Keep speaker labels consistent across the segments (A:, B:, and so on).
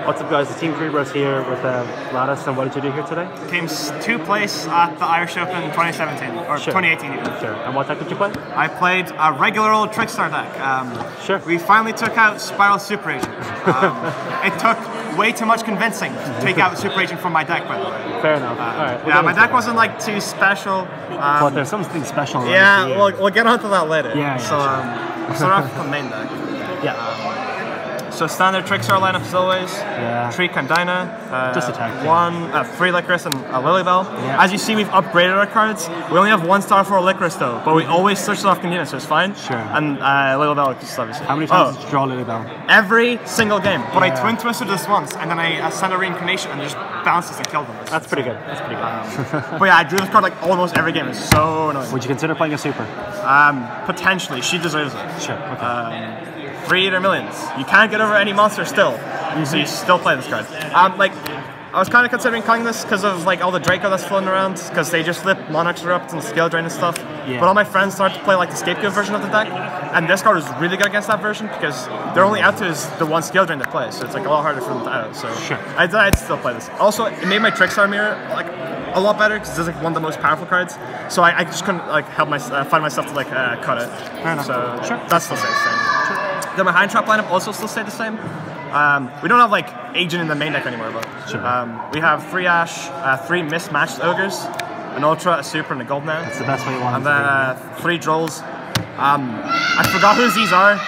A: What's up, guys? The Team Kuribrohs here with Vladis, and what did you do here today?
B: Came 2nd place at the Irish Open 2017, or
A: Sure.
B: 2018 even.
A: Sure. And what deck did you play?
B: I played a regular old Trickstar deck.
A: Sure.
B: We finally took out Spiral Super Agent. It took way too much convincing to take out Super Agent from my deck, by the way.
A: Fair enough. All right.
B: Yeah, my deck wasn't like too special.
A: But there's something special. Right
B: Yeah,
A: here.
B: we'll get onto that later.
A: Yeah,
B: so we'll start off with the main deck.
A: Yeah.
B: So standard Trickstar lineup as always.
A: Yeah.
B: 3 Kandina,
A: Just attack.
B: 3 Licorice and a Lilybell.
A: Yeah.
B: As you see, we've upgraded our cards. We only have 1 star for a Licorice though, but we always switch it off Kandina, so it's fine.
A: Sure.
B: And Lilybell is obviously.
A: How many times did you draw Lilybell?
B: Every single game. But
A: Yeah.
B: I twin twisted this once, and then I sent a reincarnation and just bounces and killed them.
A: That's pretty good. That's pretty good.
B: But yeah, I drew this card like almost every game. It's so annoying.
A: Would you consider playing a super?
B: Potentially, she deserves it.
A: Sure. Okay.
B: 3 Eater Millions. You can't get over any monster still, so you still play this card. Like, I was kind of considering playing this because of like all the Draco that's floating around, because they just flip Monarchs Erupt and Scale Drain and stuff.
A: Yeah.
B: But all my friends started to play like the Scapegoat version of the deck, and this card is really good against that version because they're only out to is the 1 Scale Drain they play, so it's like a lot harder for them to out. So
A: Sure.
B: I'd still play this. Also, it made my Trickstar mirror like a lot better because it's like one of the most powerful cards. So I just couldn't like help find myself to like cut it.
A: Fair enough.
B: So
A: Sure.
B: that's still the same. Then my hand trap lineup also still stayed the same. We don't have like Agent in the main deck anymore, but
A: Sure.
B: we have 3 Ash, 3 mismatched Ogres, an Ultra, a Super, and a Gold now.
A: That's the best way you want
B: And
A: it
B: then 3 Drolls. I forgot whose these are.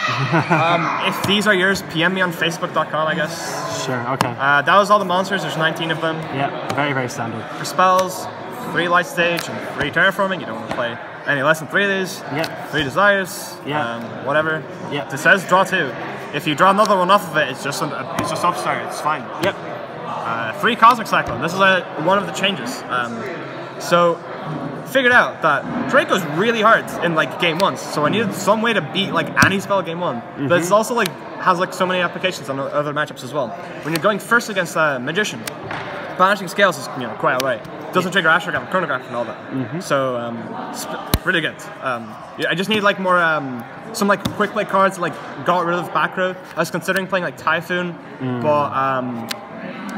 B: If these are yours, PM me on Facebook.com, I guess.
A: Sure. Okay.
B: That was all the monsters. There's 19 of them.
A: Yeah. Very, very standard.
B: For spells, 3 Light Stage and 3 Terraforming. You don't want to play any less than 3 of these.
A: Yeah.
B: 3 Desires.
A: Yeah.
B: Whatever.
A: Yeah.
B: It says draw 2. If you draw another one off of it, it's just upstart. It's fine.
A: Yep.
B: 3 Cosmic Cyclone. This is one of the changes. So figured out that Draco's really hard in like game 1. So I needed some way to beat like any spell game 1. But it's also like has like so many applications on other matchups as well. When you're going first against a Magician, Banishing Scales is quite alright. Doesn't trigger Astrograph, Chronograph, and all that. So it's really good. Yeah, I just need like more some like quick play cards that, like got rid of back row. I was considering playing like Typhoon, but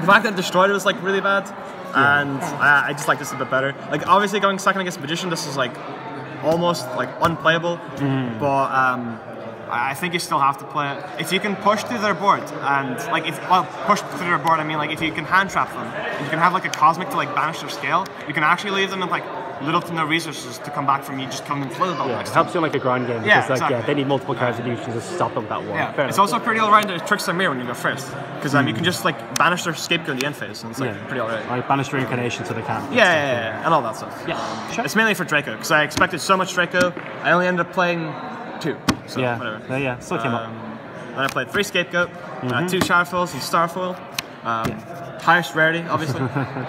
B: the fact that Destroyer was like really bad, and I just like this a bit better. Like obviously going second against Magician, this is like almost like unplayable, but I think you still have to play it. If you can push through their board, and like push through their board, I mean like if you can hand trap them, and you can have like a Cosmic to like banish their scale, you can actually leave them with like little to no resources to come back from you just coming in Lilybell.
A: Yeah. It helps you in like a grind game because
B: Yeah,
A: like
B: exactly.
A: they need multiple cards and you can just stop them with that one.
B: Yeah,
A: Fair
B: it's
A: enough.
B: also pretty alright to Trickstar Mirror when you go first, because you can just like banish their Scapegoat in the end phase, and it's like pretty alright.
A: Like banish reincarnation so they can't.
B: Yeah, and all that stuff.
A: Yeah. Sure.
B: It's mainly for Draco, because I expected so much Draco, I only ended up playing 2. So
A: Yeah.
B: whatever.
A: Yeah. Still came up.
B: Then I played 3 Scapegoat, 2 Shadowfoils and Starfoil. Highest rarity, obviously.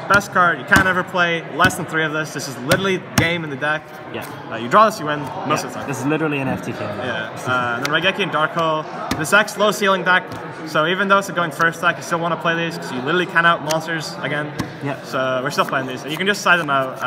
B: Best card, you can't ever play less than 3 of this. This is literally the game in the deck.
A: Yeah.
B: You draw this, you win most of the time.
A: This is literally an FTK.
B: Yeah. And then Raigeki and Dark Hole. This deck's low ceiling deck, so even though it's a going first deck, you still want to play these because you literally can out monsters again.
A: Yeah.
B: So we're still playing these. You can just side them out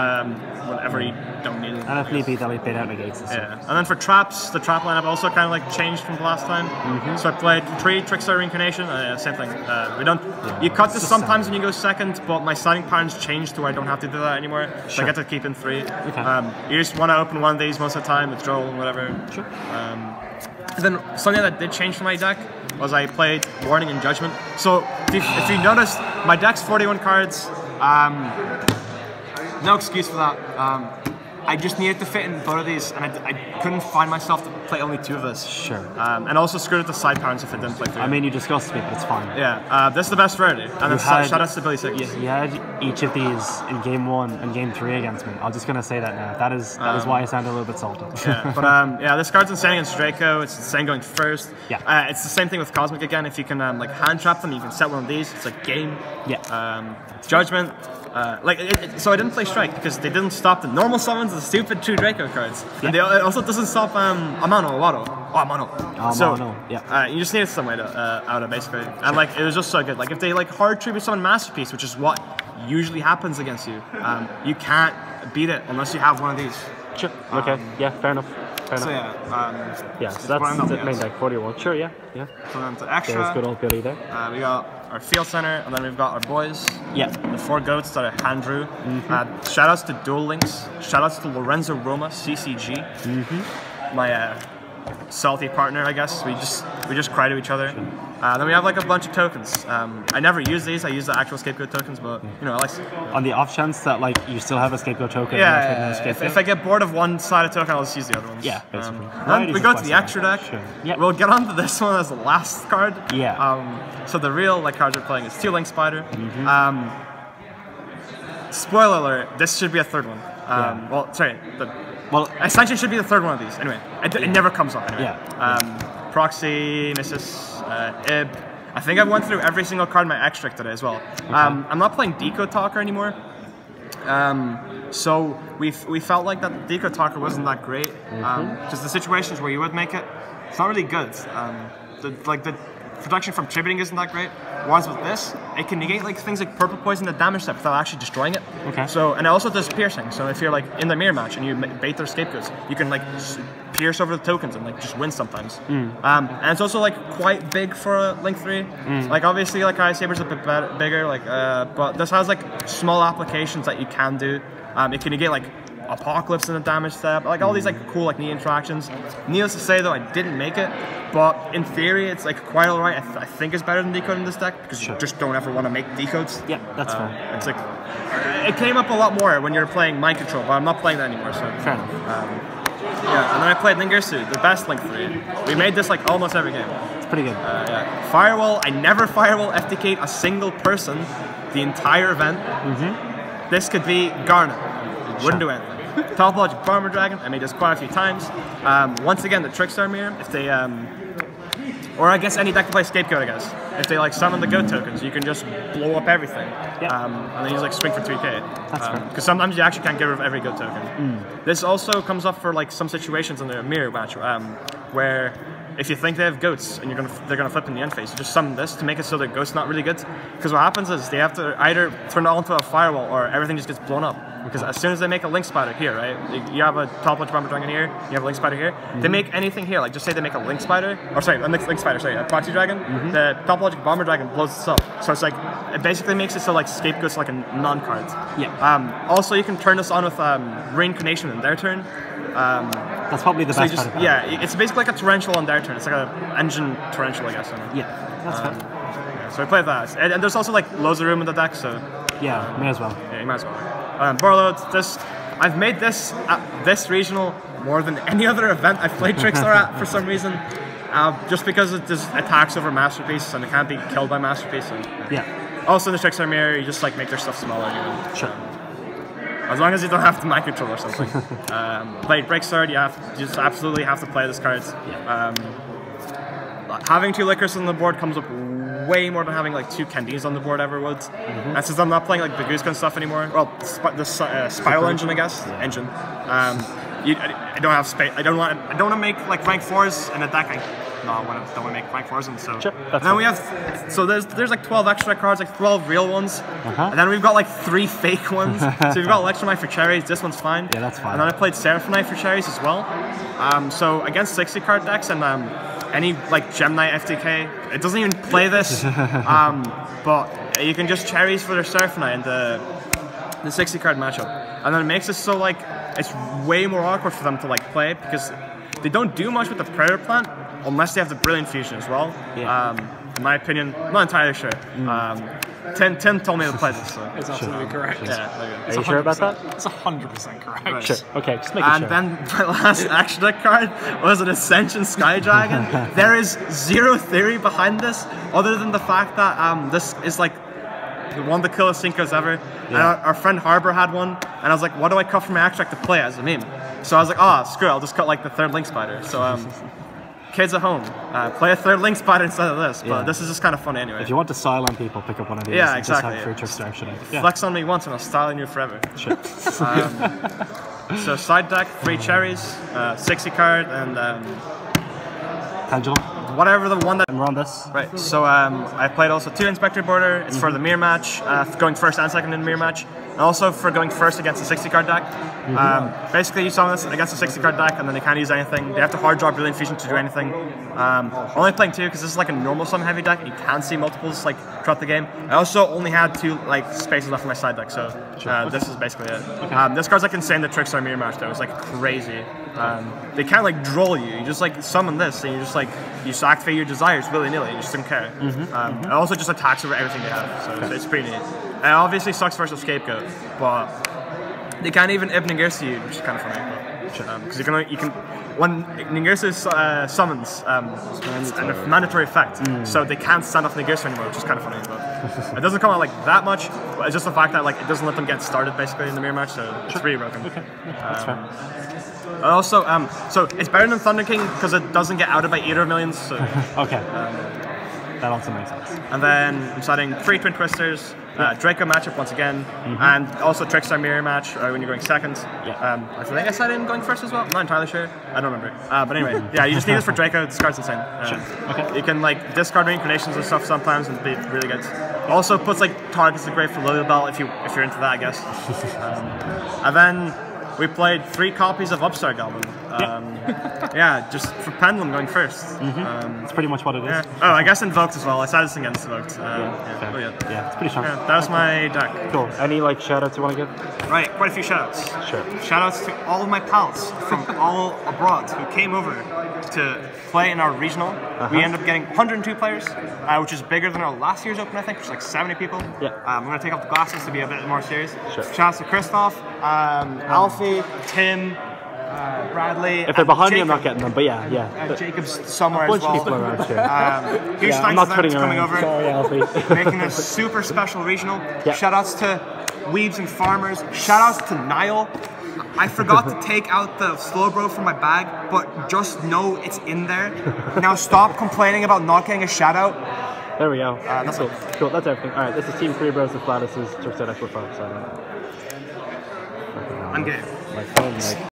B: whenever you don't need them.
A: And if need be, they'll be bait out negates. And stuff.
B: Yeah. And then for traps, the trap lineup also kind of like changed from the last time. So I played 3 Trickstar Reincarnation. Same thing. We don't. You cut this sometimes when you go second, but my sliding patterns changed to where I don't have to do that anymore. So I get to keep in 3.
A: Okay.
B: You just want to open one of these most of the time with Droll and whatever.
A: Sure.
B: And then something that did change for my deck was I played Warning and Judgment. So if you noticed, my deck's 41 cards. No excuse for that. I just needed to fit in both of these, and I couldn't find myself to play only 2 of this.
A: Sure.
B: And also screwed up the side patterns if I didn't play 3.
A: I mean, you disgusted me, but it's fine.
B: Yeah, this is the best rarity. And then shout out to Billy 6.
A: You had each of these in game 1 and game 3 against me. I'm just gonna say that now. That is why I sound a little bit salty.
B: Yeah, but yeah, this card's insane against Draco. It's insane going first.
A: Yeah.
B: It's the same thing with Cosmic again. If you can like hand trap them, you can set one of these. It's like game.
A: Yeah.
B: Judgment. So I didn't play Strike because they didn't stop the normal summons, the stupid 2 Draco cards.
A: Yeah.
B: And it also doesn't stop Amano or Wado. Oh, Amano. So you just needed some way to out it basically. And like it was just so good. Like if they like hard tribute summon Masterpiece, which is what usually happens against you, you can't beat it unless you have one of these.
A: Sure. Okay. Yeah. Fair enough. fair
B: So
A: enough.
B: yeah,
A: Yeah, so that's the main deck, 40 world. Sure, yeah.
B: So then to extra,
A: There's good old Billy there.
B: we got our field center, and then we've got our boys.
A: Yeah.
B: The 4 goats that are hand drew. Shout outs to Duel Links. Shout outs to Lorenzo Roma, CCG. My salty partner, I guess. We just cry to each other. Then we have like a bunch of tokens. I never use these. I use the actual scapegoat tokens, but you know, I like.
A: On the off chance that like you still have a scapegoat token.
B: Yeah. If I get bored of one side of token, I'll just use the other ones.
A: Yeah, basically.
B: Then we go to the extra deck.
A: Sure. Yep.
B: We'll get onto this one as the last card.
A: Yeah.
B: So the real like cards we're playing is 2 Link Spider. Spoiler alert: this should be a third one. Well, sorry. Well, essentially should be the third one of these. Anyway, it never comes up. Anyway. Proxy, Missus, Ib. I think I went through every single card in my extract today as well. I'm not playing Decode Talker anymore. So we felt like that Decode Talker wasn't that great. Just the situations where you would make it, it's not really good. The protection from tributing isn't that great. Whereas with this, it can negate like things like purple poison the damage step without actually destroying it.
A: Okay.
B: So and it also does piercing. So if you're like in the mirror match and you bait their scapegoats, you can like pierce over the tokens and like just win sometimes. And it's also like quite big for a Link 3. Like obviously like Ice Saber's a bit bigger, like but this has like small applications that you can do. It can negate like Apocalypse in the damage step, like all these like cool like neat interactions. Needless to say though, I didn't make it, but in theory it's like quite alright. I think it's better than Decode in this deck because you just don't ever want to make decodes.
A: Yeah, that's fair.
B: It's like it came up a lot more when you're playing Mind Control, but I'm not playing that anymore. So
A: fair enough.
B: Yeah, and then I played Ningirsu, the best Link 3. We made this like almost every game.
A: It's pretty good.
B: Firewall, I never firewall FTK'd a single person the entire event. This could be Garnet. Wouldn't do anything. Topologic Bomber Dragon, I made this quite a few times. Once again, the Trickstar Mirror, if they, or I guess any deck to play Scapegoat, I guess. If they like summon the goat tokens, you can just blow up everything. And then use like swing for 3k. Because sometimes you actually can't get rid of every goat token. This also comes up for like some situations in the mirror match, where if you think they have goats and they're gonna flip in the end phase, you just summon this to make it so their goat's not really good. Because what happens is they have to either turn it all into a firewall or everything just gets blown up. Because as soon as they make a Link Spider here, right? You have a Topologic Bomber Dragon here, you have a Link Spider here. They make anything here, like just say they make a Link Spider, or sorry, a Link Spider, sorry, a Proxy Dragon. The Topologic Bomber Dragon blows this up. So it's like, it basically makes it so like Scapegoat's like a non-card. Also, you can turn this on with Reincarnation in their turn.
A: That's probably the best part of it.
B: Yeah, it's basically like a Torrential on their turn. It's like an engine Torrential, I guess.
A: Yeah, that's fine.
B: So I played that. And there's also like loads of room in the deck, so...
A: Yeah, may as well.
B: Yeah, you might as well. Borload, I've made this at this regional more than any other event I've played Trickstar at for some reason. Just because it just attacks over Masterpiece and it can't be killed by Masterpiece. And, also in the Trickstar Mirror, you just like make their stuff smaller.
A: Sure.
B: As long as you don't have to mind control or something. Like Breaksword, you just absolutely have to play this card. Having 2 Lickers on the board comes up way more than having like 2 Candies on the board ever would. And since I'm not playing like the Goose stuff anymore, well, the Spiral Engine, I guess, engine. I don't have space. I don't want to make like rank 4s in a deck. I don't want to make rank 4s, and so.
A: Sure,
B: and then we have, so there's like 12 extra cards, like 12 real ones, and then we've got like 3 fake ones. So we've got Electromite for cherries. This one's fine.
A: Yeah, that's fine.
B: And then I played Seraphonite for cherries as well. So against 60 card decks and any like Gem Knight FTK, it doesn't even play this, but you can just cherries for their Seraphonite in the 60 card matchup, and then it makes it so like it's way more awkward for them to like play because they don't do much with the Predator Plant unless they have the Brilliant Fusion as well. In my opinion, I'm not entirely sure. Tim told me to play this. So.
C: It's absolutely correct.
B: Yeah,
A: are you sure about that?
C: It's 100% correct.
B: Right.
A: Sure. Okay, just make it
B: sure. And then my last action deck card was an Ascension Sky Dragon. There is zero theory behind this, other than the fact that this is like one of the coolest synchros ever. And our friend Harbor had one, and I was like, what do I cut from my extract to play as a meme? So I was like, screw it, I'll just cut like the 3rd Link Spider. So kids at home, play a 3rd Link Spider instead of this, but this is just kind of funny anyway.
A: If you want to style on people, pick up one of these.
B: Yeah, exactly.
A: Just have free Trickstar.
B: Flex on me once and I'll style on you forever.
A: Sure.
B: So side deck, 3 cherries, 60 card, and
A: Pendulum.
B: whatever the one that.
A: And we're on this.
B: Right. So I played also 2 Inspector Border. It's for the mirror match, for going first and second in the mirror match, and also for going first against a 60-card deck. Basically, you summon this against a 60-card deck, and then they can't use anything. They have to hard draw Brilliant Fusion to do anything. Only playing 2 because this is like a normal summon heavy deck. You can see multiples like throughout the game. I also only had 2 like spaces left in my side deck, so this is basically it. This card's like insane. The Trickstar mirror match though, it's like crazy. They can't like draw you. You just like summon this, and you just like you just activate your desires willy-nilly. You just don't care. It also just attacks over everything they have, so it's pretty neat. And it obviously sucks versus Scapegoat, but they can't even Ibn Ningirsu you, which is kind of funny. Because you can when Ningirsu summons, it's a mandatory effect, so they can't stand off Ningirsu anymore, which is kind of funny. But it doesn't come out like that much. But it's just the fact that like it doesn't let them get started basically in the mirror match, so it's really broken.
A: Okay, that's fair.
B: Also, so it's better than Thunder King because it doesn't get outed by either of millions. So.
A: Okay. That also makes sense.
B: And then I'm starting 3 Twin Twisters, Draco matchup once again, and also Trickstar mirror match when you're going second. I think I started in going first as well. I'm not entirely sure. I don't remember. But anyway, yeah, you just need this for Draco. This card's insane.
A: Okay.
B: You can like discard reincarnations and stuff sometimes and be really good. Also puts like targets are great for Lily Bell if you're into that, I guess. And then we played 3 copies of Upstart Goblin. Yeah, just for Pendulum going first.
A: That's pretty much what it is.
B: Yeah. Oh, I guess Invoked as well. I started this against Invoked.
A: Yeah, it's pretty strong.
B: Yeah, that was my deck.
A: Cool. Any like shout-outs you want to give?
B: Right, quite a few shout-outs.
A: Sure.
B: Shout-outs to all of my pals from all abroad who came over to play in our regional. We ended up getting 102 players, which is bigger than our last year's open, I think, which is like 70 people.
A: Yeah.
B: I'm going to take off the glasses to be a bit more serious.
A: Sure.
B: Shout-outs to Christoph, Alfie, Tim, Bradley.
A: If they're behind
B: Jacob.
A: me, I'm not getting them, but yeah.
B: Jacob's somewhere
A: A
B: as
A: bunch
B: well.
A: of people around here.
B: Huge
A: I'm
B: thanks
A: not
B: to them
A: putting
B: for coming
A: around.
B: over,
A: Sorry, Alfie.
B: making a super special regional.
A: Yeah.
B: Shoutouts to Weebs and Farmers. Shoutouts to Niall. I forgot to take out the Slowbro from my bag, but just know it's in there. Now stop complaining about not getting a shoutout.
A: There we go.
B: That's
A: cool. Cool, that's everything. Alright, this is Team Kuribrohs with Vladis' Trickstar Deck with 5.
B: I'm game.
A: My phone, like,